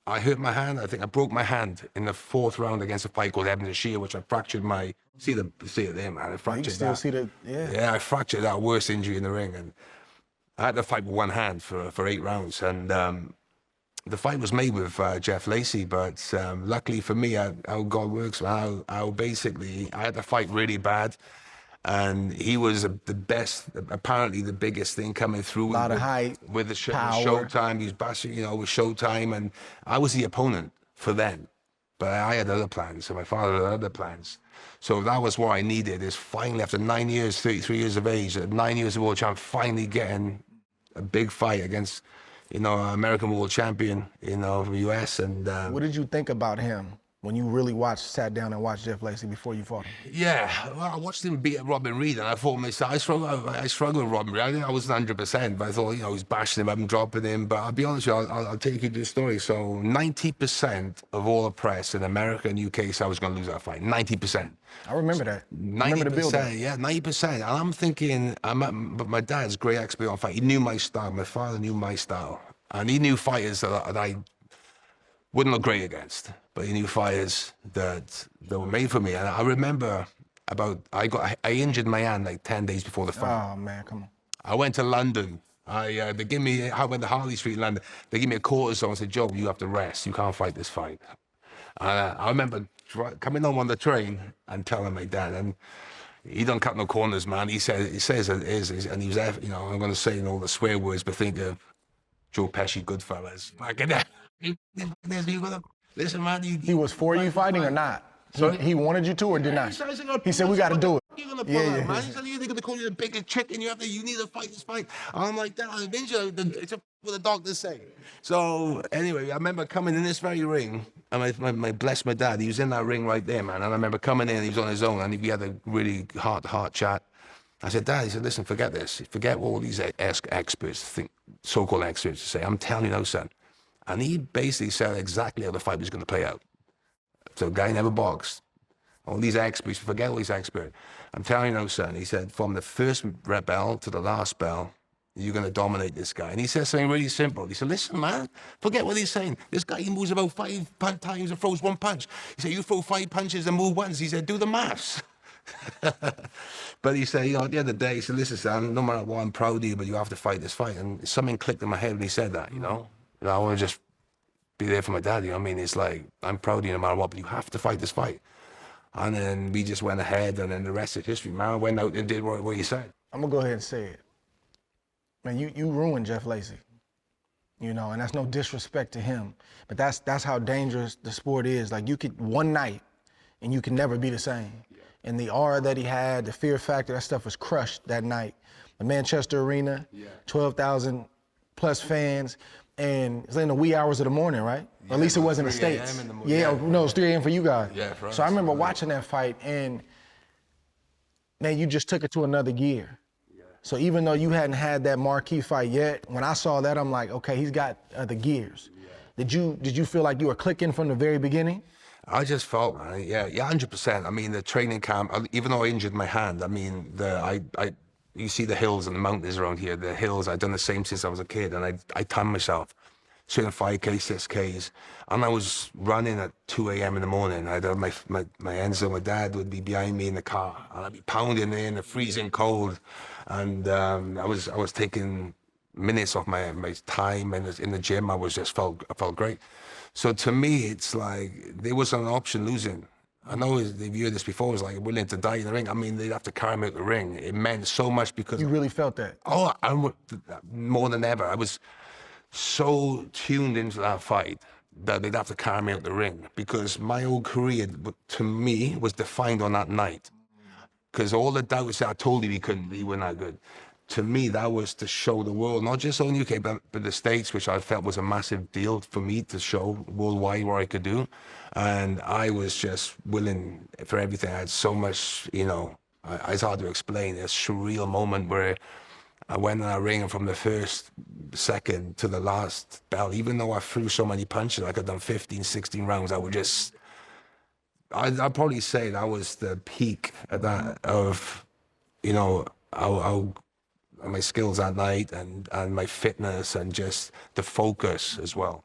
I hurt my hand. I think I broke my hand in the 4th round against a fight called Evans Shear, which I fractured my, see it there, man. I You fractured can still that. see the, yeah. Yeah, I fractured that, worst injury in the ring. And I had to fight with one hand for 8 rounds. And the fight was made with Jeff Lacey, but luckily for me, how God works, how basically I had to fight really bad. And he was the best, apparently the biggest thing coming through. A lot of height, with the power. Showtime. He was bashing, with Showtime, and I was the opponent for them. But I had other plans, and my father had other plans. So that was what I needed, is finally, after 9 years, 33 years of age, at 9 years of world champ, finally getting a big fight against, American world champion, from the US. And What did you think about him when you sat down and watched Jeff Lacey before you fought him? Yeah, well, I watched him beat Robin Reed, and I thought myself, I struggled with Robin Reed. I think I wasn't 100%, but I thought, he's bashing him up and dropping him. But I'll be honest with you, I'll take you to the story. So 90% of all the press in America and UK said I was going to lose that fight. 90%. I remember that. 90%, I remember the build-up. yeah, 90%. And I'm thinking, but my dad's a great expert on fight. He knew my style. My father knew my style. And he knew fighters that I wouldn't look great against, but he knew fighters that were made for me. And I remember I injured my hand like 10 days before the fight. Oh man, come on. I went to London. I went to Harley Street in London. They gave me a cortisone and said, Joe, you have to rest. You can't fight this fight. I remember coming home on the train and telling my dad, and he don't cut no corners, man. He says it is, and he was, I'm going to say all the swear words, but think of Joe Pesci, Goodfellas. Listen, man. He was for you fighting or not? Sorry? He wanted you to or did not? He said, we got to do it. You're gonna pull out, man. He said, they're gonna call you the biggest chicken. You need to fight this fight. I'm like, that. I'm injured. It's what the doctors say. So anyway, I remember coming in this very ring, and my bless my dad. He was in that ring right there, man. And I remember coming in. He was on his own, and we had a really heart chat. I said, Dad, he said, listen, forget this. Forget what all these experts think, so-called experts say. I'm telling you now, son. And he basically said exactly how the fight was going to play out. So the guy never boxed. All these experts, forget all these experts. I'm telling you now, son, he said, from the first bell to the last bell, you're going to dominate this guy. And he said something really simple. He said, listen, man, forget what he's saying. This guy, he moves about 5 times and throws 1 punch. He said, you throw 5 punches and move once. He said, do the maths. But he said, at the end of the day, he said, listen, son, no matter what, I'm proud of you, but you have to fight this fight. And something clicked in my head when he said that, I want to just be there for my dad, I mean? It's like, I'm proud of you no matter what, but you have to fight this fight. And then we just went ahead, and then the rest is history, man. I went out and did what you said. I'm going to go ahead and say it. Man, you ruined Jeff Lacey, and that's no disrespect to him, but that's how dangerous the sport is. Like, you could one night, and you can never be the same. Yeah. And the aura that he had, the fear factor, that stuff was crushed that night. The Manchester Arena, 12,000 plus fans, and it's in the wee hours of the morning, right? Yeah, or at least it was in the States. Yeah, no, it's 3 a.m. for you guys. Yeah, for us. So I remember watching that fight, and man, you just took it to another gear. Yeah. So even though you hadn't had that marquee fight yet, when I saw that, I'm like, okay, he's got the gears. Yeah. Did you feel like you were clicking from the very beginning? I just felt, man, yeah, 100%. I mean, the training camp, even though I injured my hand, I mean, you see the hills and the mountains around here, the hills, I've done the same since I was a kid, and I timed myself, certain 5K, 6Ks, and I was running at 2 a.m. in the morning. I'd have my Enzo, my dad would be behind me in the car, and I'd be pounding in the freezing cold, and I was taking minutes off my time, and in the gym, I felt great. So to me, it's like, there wasn't an option losing. I know they've heard this before, it was like willing to die in the ring. I mean, they'd have to carry me out the ring. It meant so much because... You really felt that? Oh, more than ever. I was so tuned into that fight that they'd have to carry me out the ring, because my whole career, to me, was defined on that night. Because all the doubts that I told you he wasn't that good. To me, that was to show the world, not just on UK, but the States, which I felt was a massive deal for me to show worldwide what I could do. And I was just willing for everything. I had so much, it's hard to explain, a surreal moment where I went in that ring, and from the first second to the last bell, even though I threw so many punches, like I'd done 15, 16 rounds, I would just, I'd probably say that was the peak of how my skills that night, and my fitness, and just the focus as well.